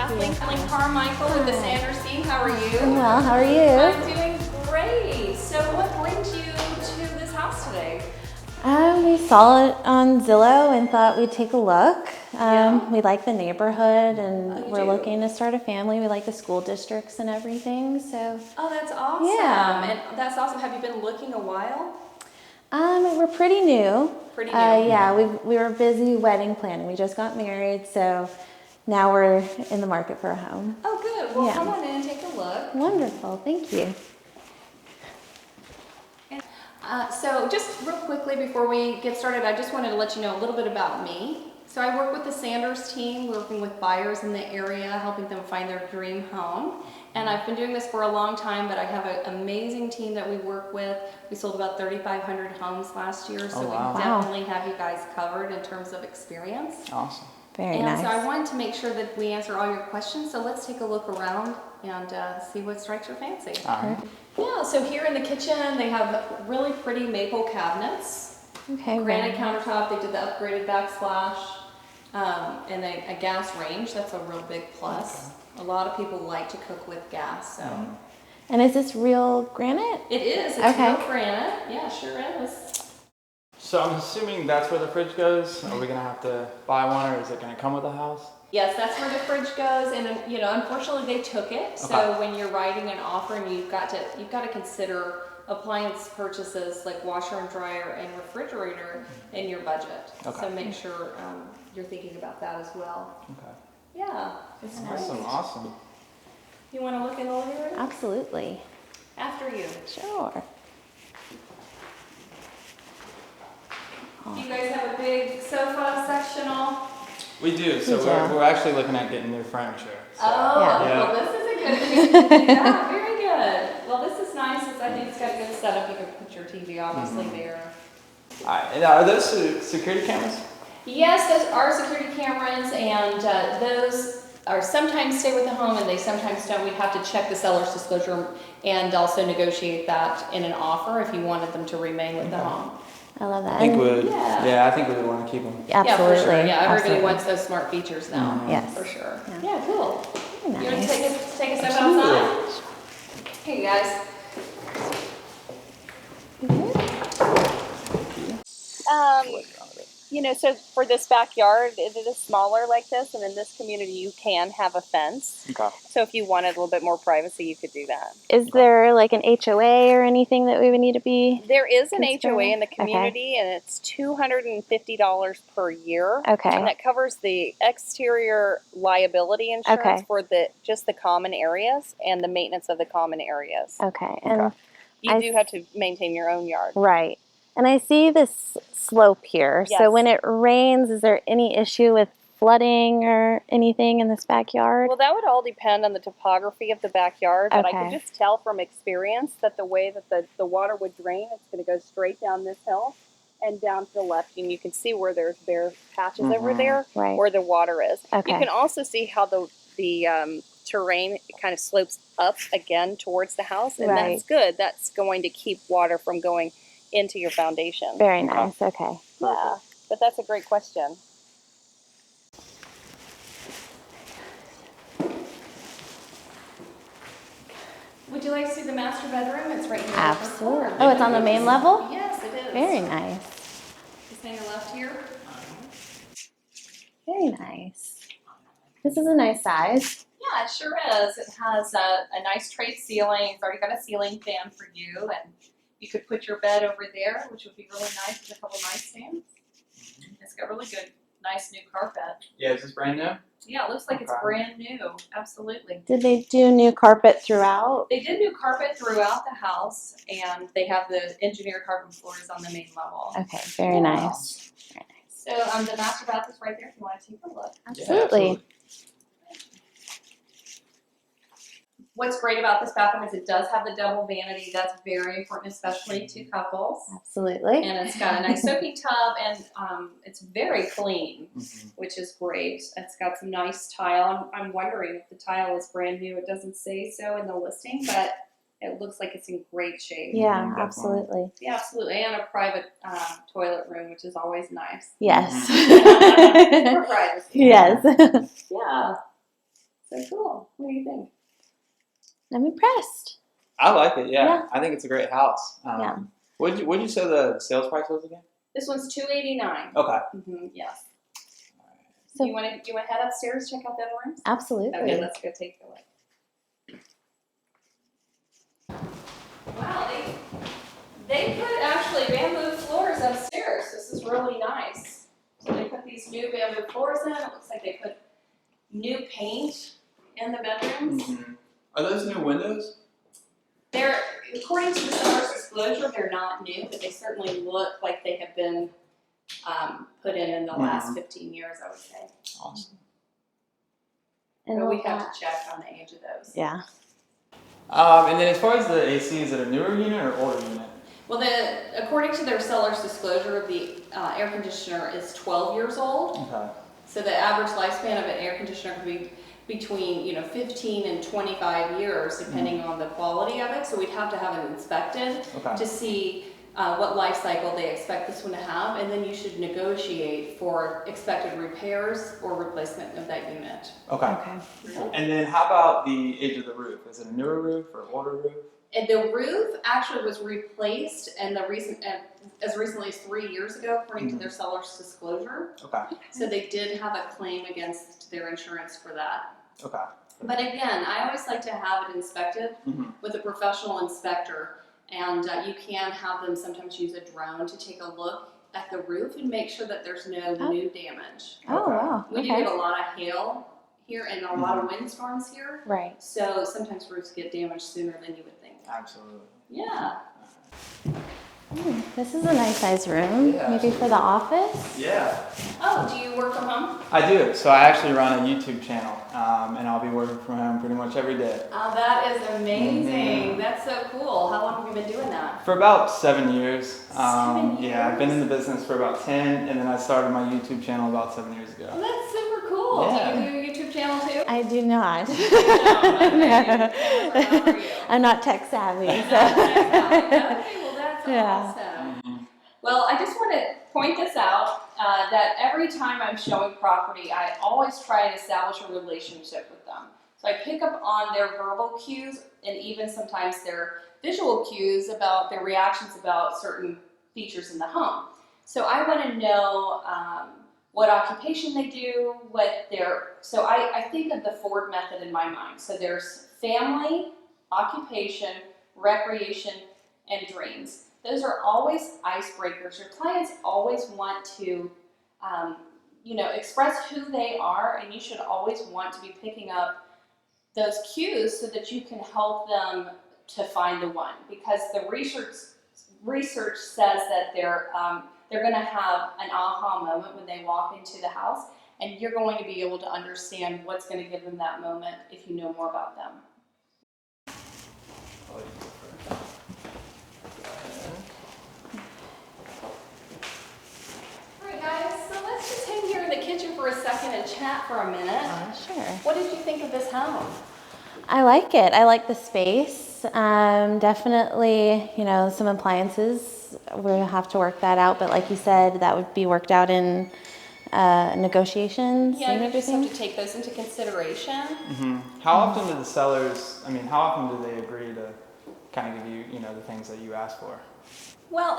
Kathleen Carmichael with the Sanders team. How are you? Well, how are you? I'm doing great. So what brings you to this house today? We saw it on Zillow and thought we'd take a look. Yeah. We like the neighborhood and you we're do? looking to start a family. We like the school districts and everything, so. Oh, that's awesome. Yeah. And that's awesome. Have you been looking a while? We're pretty new. Pretty new. Yeah, we were busy wedding planning. We just got married, so now we're in the market for a home. Oh, good. Well, Yeah. come on in and take a look. Wonderful, thank you. So just real quickly before we get started, I just wanted to let you know a little bit about me. So I work with the Sanders team, working with buyers in the area, helping them find their dream home. And I've been doing this for a long time, but I have an amazing team that we work with. We sold about 3,500 homes last year, so wow. we definitely have you guys covered in terms of experience. Awesome. Very And nice. so I wanted to make sure that we answer all your questions, so let's take a look around and see what strikes your fancy. All right. Yeah, so here in the kitchen, they have really pretty maple cabinets, Okay, granite very nice. countertop, they did the upgraded backsplash, and a gas range. That's a real big plus. A lot of people like to cook with gas, so. And is this real granite? It is, it's Okay. real granite. Yeah, sure is. So I'm assuming that's where the fridge goes. Are we gonna have to buy one, or is it gonna come with the house? Yes, that's where the fridge goes, and unfortunately they took it. So Okay. when you're writing an offer, and you've got to consider appliance purchases like washer and dryer and refrigerator in your budget. Okay. So make sure you're thinking about that as well. Okay. Yeah, it's Awesome. great. Awesome. You want to look in the living room? Absolutely. After you. Sure. Do you guys have a big sofa sectional? We do. So We we're, do. we're actually looking at getting new furniture. So. Oh, Yeah. well, this is a good thing to do that. Very good. Well, this is nice. I think it's got a good setup. You can put your TV obviously there. All right. And are those security cameras? Yes, those are security cameras, and those are sometimes stay with the home and they sometimes don't. We'd have to check the seller's disclosure and also negotiate that in an offer if you wanted them to remain with the Okay. home. I love that. I think And- we would. Yeah. Yeah, I think we would want to keep them. Absolutely. Yeah, for sure. Yeah, everybody absolutely. wants those smart features now. Yes. For sure. Yeah. Yeah, cool. Very You want to nice. take a step outside? Hey, guys. So for this backyard, it is smaller like this, and in this community, you can have a fence. Okay. So if you wanted a little bit more privacy, you could do that. Is there like an HOA or anything that we would need to be? There is an Consider- HOA in the okay. community, and it's $250 per year. Okay. And that covers the exterior liability insurance Okay. for just the common areas and the maintenance of the common areas. Okay. And Okay. You I do have to maintain your own yard. right. And I see this slope here. So Yes. when it rains, is there any issue with flooding or anything in this backyard? Well, that would all depend on the topography of the backyard, but I Okay. can just tell from experience that the way that the water would drain, it's going to go straight down this hill and down to the left, and you can see where there's bare patches over there Right. where the water is. Okay. You can also see how the terrain kind of slopes up again towards the house, and Right. that's good. That's going to keep water from going into your foundation. Very nice. Okay. Yeah, but that's a great question. Would you like to see the master bedroom? It's right here. Absolutely. Oh, it's on the main level? Yes, it is. Very nice. Just hang a left here. Very nice. This is a nice size. Yeah, it sure is. It has a nice tray ceiling. It's already got a ceiling fan for you, and you could put your bed over there, which would be really nice with a couple nightstands. It's got really good, nice new carpet. Yeah, is this brand new? Yeah, it looks like it's Okay. brand new. Absolutely. Did they do new carpet throughout? They did new carpet throughout the house, and they have the engineered carbon floors on the main level. Okay. Very Yeah. nice. Very nice. So the master bath is right there if you want to take a look. Absolutely. What's great about this bathroom is it does have the double vanity. That's very important, especially to couples. Absolutely. And it's got a nice soaking tub, and it's very clean, Mhm. which is great. It's got some nice tile. I'm wondering if the tile is brand new. It doesn't say so in the listing, but it looks like it's in great shape. Yeah, Definitely. absolutely. Yeah, absolutely. And a private toilet room, which is always nice. Yes. For privacy. Yes. Yeah. So cool. What do you think? I'm impressed. I like it. Yeah, Yeah. I think it's a great house. Yeah. What'd you say the sales price was again? This one's $289. Okay. Yes. So You want to head upstairs, check out the other rooms? absolutely. Okay, let's go take a look. Wow, they put actually bamboo floors upstairs. This is really nice. So they put these new bamboo floors in. It looks like they put new paint in the bedrooms. Mm-hmm. Are those new windows? They're, according to the seller's disclosure, they're not new, but they certainly look like they have been put in the last 15 years, I would say. Awesome. And But we look have at- to check on the age of those. yeah. And then as far as the AC, is it a newer unit or older unit? Well, according to their seller's disclosure, the air conditioner is 12 years old. Okay. So the average lifespan of an air conditioner could be between 15 and 25 years, depending on the quality of it. So we'd have to have it inspected Okay. to see what life cycle they expect this one to have, and then you should negotiate for expected repairs or replacement of that unit. Okay. Okay. And then how about the age of the roof? Is it a newer roof or older roof? And the roof actually was replaced, and as recently as 3 years ago, according to their seller's disclosure. Okay. So they did have a claim against their insurance for that. Okay. But again, I always like to have it inspected Mm-hmm. with a professional inspector, and you can have them sometimes use a drone to take a look at the roof and make sure that there's no new damage. Oh Okay. wow. We do Okay. get a lot of hail here and a lot of windstorms here, Right. so sometimes roofs get damaged sooner than you would think. Absolutely. Yeah. This is a nice size room. Yeah, Maybe for the office. Yeah. Oh, do you work from home? I do. So I actually run a YouTube channel, and I'll be working from home pretty much every day. Oh, that is amazing. That's so cool. How long have you been doing that? For about 7 years. 7 Yeah, I've been years? in the business for about 10, and then I started my YouTube channel about 7 years ago. Well, that's super cool. Yeah. Do you do a YouTube channel too? I do not. No. How are you? I'm not tech savvy. So. Okay, well that's Yeah. awesome. Well, I just want to point this out, that every time I'm showing property, I always try and establish a relationship with them. So I pick up on their verbal cues and even sometimes their visual cues about their reactions about certain features in the home. So I want to know what occupation they do, so I think of the Ford method in my mind. So there's family, occupation, recreation, and dreams. Those are always icebreakers. Your clients always want to, express who they are, and you should always want to be picking up those cues so that you can help them to find the one. Because the research says that they're going to have an aha moment when they walk into the house, and you're going to be able to understand what's going to give them that moment if you know more about them. Alright guys, so let's just hang here in the kitchen for a second and chat for a minute. Sure. What did you think of this home? I like it. I like the space. Definitely, some appliances, we'll have to work that out. But like you said, that would be worked out in negotiations Yeah, and you just have everything. to take those into consideration. How often do the sellers, how often do they agree to kind of give you, the things that you ask for? Well,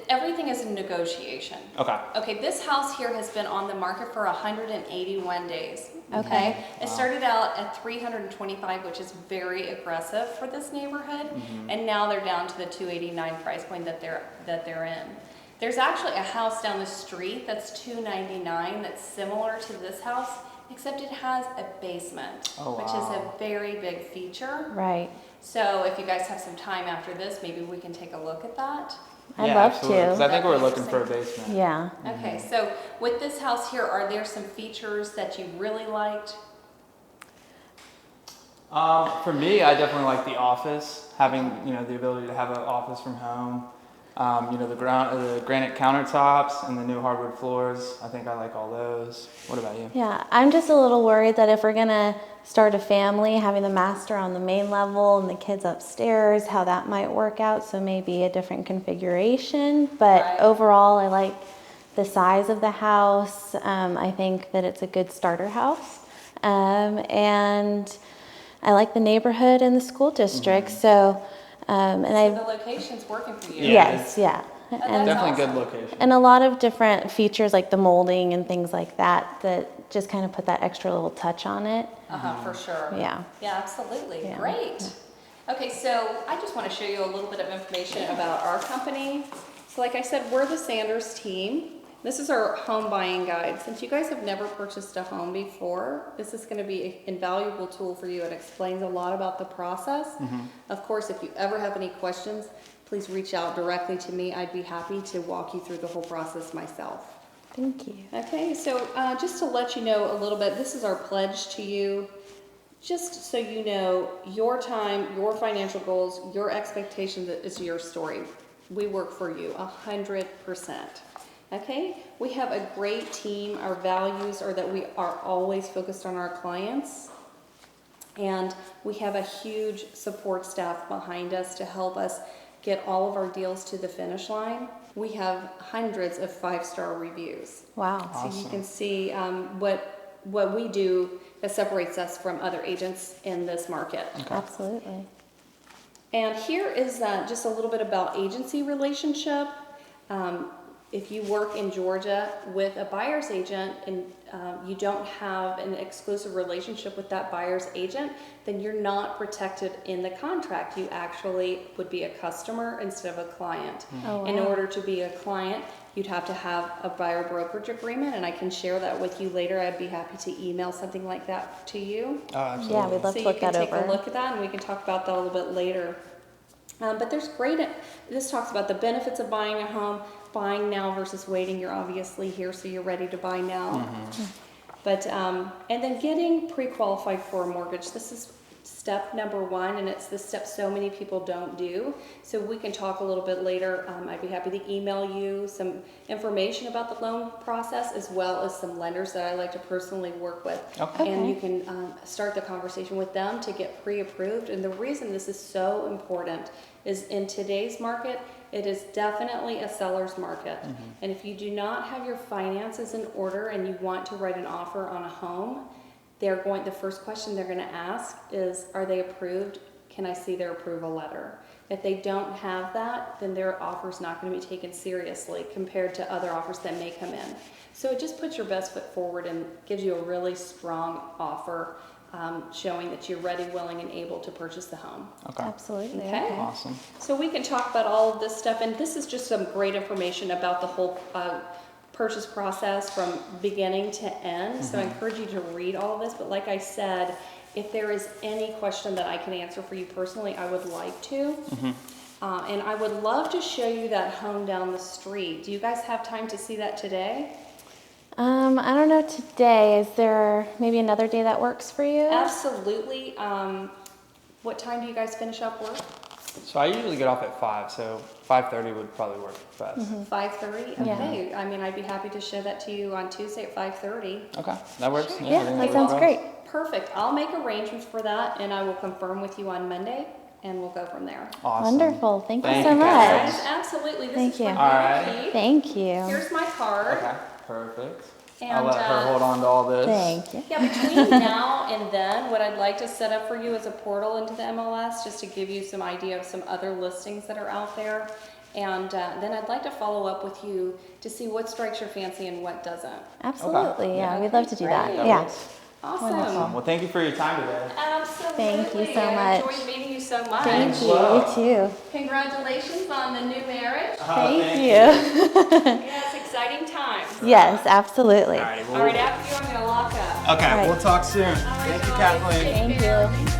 everything is a negotiation. Okay. Okay, this house here has been on the market for 181 days. Okay. It started out at 325, which is very aggressive for this neighborhood, and now they're down to the 289 price point that they're in. There's actually a house down the street that's 299 that's similar to this house, except it has a basement, which is a very big feature. Right. So if you guys have some time after this, maybe we can take a look at that. I'd love absolutely, 'cause to. I think we're That'd be looking for a basement. Yeah. Okay, so with this house here, are there some features that you really liked? For me, I definitely like the office, having the ability to have an office from home. The granite countertops and the new hardwood floors. I think I like all those. What about you? Yeah, I'm just a little worried that if we're gonna start a family, having the master on the main level and the kids upstairs, how that might work out. So maybe a different configuration. But Right. overall, I like the size of the house. I think that it's a good starter house. And I like the neighborhood and the school district. So, and The I, location's working for you. Yeah. yes, yeah. That's And, Definitely awesome. good location. and a lot of different features like the molding and things like that, that just kind of put that extra little touch on it. For sure. Yeah. Yeah, absolutely. Yeah. Great. Okay, so I just want to show you a little bit of information about our company. So like I said, we're the Sanders team. This is our home buying guide. Since you guys have never purchased a home before, this is going to be an invaluable tool for you. It explains a lot about the process. Of course, if you ever have any questions, please reach out directly to me. I'd be happy to walk you through the whole process myself. Thank you. Okay, so just to let you know a little bit, this is our pledge to you. Just so you know, your time, your financial goals, your expectations is your story. We work for you 100%. Okay, we have a great team. Our values are that we are always focused on our clients. And we have a huge support staff behind us to help us get all of our deals to the finish line. We have hundreds of 5-star reviews. Wow. So you can see what we do that separates us from other agents in this market. Absolutely. And here is just a little bit about agency relationship. If you work in Georgia with a buyer's agent and you don't have an exclusive relationship with that buyer's agent, then you're not protected in the contract. You actually would be a customer instead of a client. Oh, In wow. order to be a client, you'd have to have a buyer brokerage agreement, and I can share that with you later. I'd be happy to email something like that to you. Oh, absolutely. Yeah, we'd love So to you look can that take over. a look at that, and we can talk about that a little bit later. But there's this talks about the benefits of buying a home, buying now versus waiting. You're obviously here, so you're ready to buy now. But, and then getting pre-qualified for a mortgage. This is step number one, and it's the step so many people don't do. So we can talk a little bit later. I'd be happy to email you some information about the loan process, as well as some lenders that I like to personally work with. Okay. And you can start the conversation with them to get pre-approved. And the reason this is so important is in today's market, it is definitely a seller's market. And if you do not have your finances in order and you want to write an offer on a home, the first question they're going to ask is, are they approved? Can I see their approval letter? If they don't have that, then their offer is not going to be taken seriously compared to other offers that may come in. So it just puts your best foot forward and gives you a really strong offer, showing that you're ready, willing, and able to purchase the home. Okay. Absolutely. Okay. Awesome. So we can talk about all of this stuff, and this is just some great information about the whole purchase process from beginning to end. So I encourage you to read all of this, but like I said, if there is any question that I can answer for you personally, I would like to. And I would love to show you that home down the street. Do you guys have time to see that today? I don't know today. Is there maybe another day that works for you? Absolutely. What time do you guys finish up work? So I usually get off at 5, so 5:30 would probably work best. 5:30? Yeah. Okay. I mean, I'd be happy to show that to you on Tuesday at 5:30. Okay, that works. Sure. Yeah, I think that works sounds well. great. Perfect. I'll make arrangements for that, and I will confirm with you on Monday, and we'll go from there. Awesome. Wonderful. Thank you Thank so you, guys. much. Yes, absolutely. This Thank is you. for All right. Becky. Thank you. Here's my card. Okay, perfect. And, I'll let her hold on to all this. Thank you. Yeah, between now and then, what I'd like to set up for you is a portal into the MLS, just to give you some idea of some other listings that are out there. And then I'd like to follow up with you to see what strikes your fancy and what doesn't. Absolutely. Yeah, Okay, we'd love to do that. great. Yeah. Awesome. Awesome. Well, thank you for your time today. Absolutely. Thank you so I much. enjoyed meeting you so much. Thank you. Well. You too. Congratulations on the new marriage. Thank you. Yes, exciting times. Yes, absolutely. Alrighty, All well, right, after you, I'm going to lock up. okay, All right. we'll talk soon. All right, Thank you, guys. Kathleen. Take Thank care. you. Thank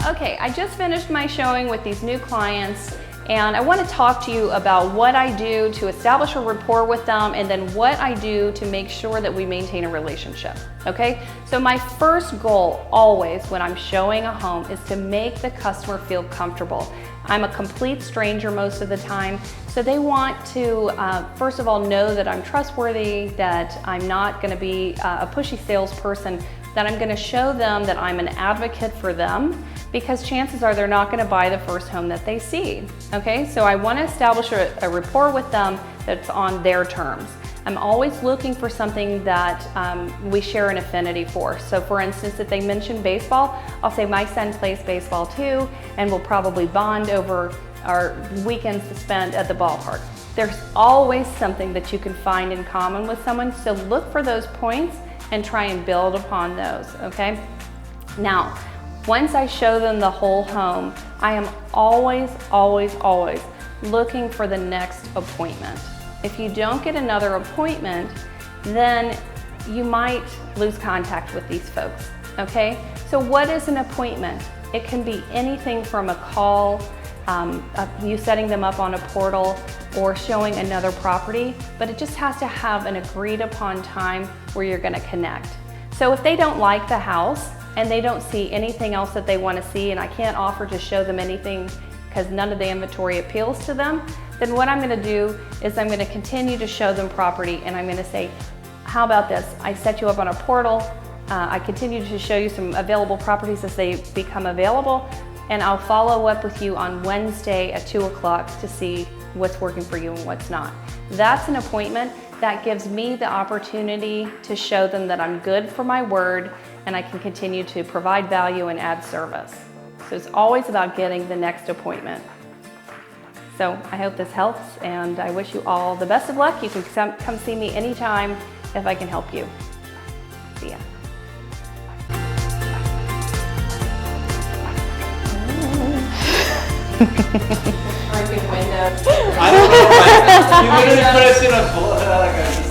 you. Okay, I just finished my showing with these new clients, and I want to talk to you about what I do to establish a rapport with them, and then what I do to make sure that we maintain a relationship. Okay, so my first goal always when I'm showing a home is to make the customer feel comfortable. I'm a complete stranger most of the time, so they want to first of all know that I'm trustworthy, that I'm not going to be a pushy salesperson, that I'm going to show them that I'm an advocate for them, because chances are they're not going to buy the first home that they see. Okay, so I want to establish a rapport with them that's on their terms. I'm always looking for something that we share an affinity for. So for instance, if they mention baseball, I'll say my son plays baseball too, and we'll probably bond over our weekends spent at the ballpark. There's always something that you can find in common with someone, so look for those points and try and build upon those, okay? Now, once I show them the whole home, I am always looking for the next appointment. If you don't get another appointment, then you might lose contact with these folks, okay? So what is an appointment? It can be anything from a call, you setting them up on a portal, or showing another property, but it just has to have an agreed upon time where you're gonna connect. So if they don't like the house and they don't see anything else that they wanna see, and I can't offer to show them anything because none of the inventory appeals to them, then what I'm gonna do is I'm gonna continue to show them property, and I'm gonna say, how about this? I set you up on a portal, I continue to show you some available properties as they become available, and I'll follow up with you on Wednesday at 2 o'clock to see what's working for you and what's not. That's an appointment that gives me the opportunity to show them that I'm good for my word and I can continue to provide value and add service. So it's always about getting the next appointment. So I hope this helps, and I wish you all the best of luck. You can come see me anytime if I can help you. See ya. Broken window. I don't know. Like, you literally put us in a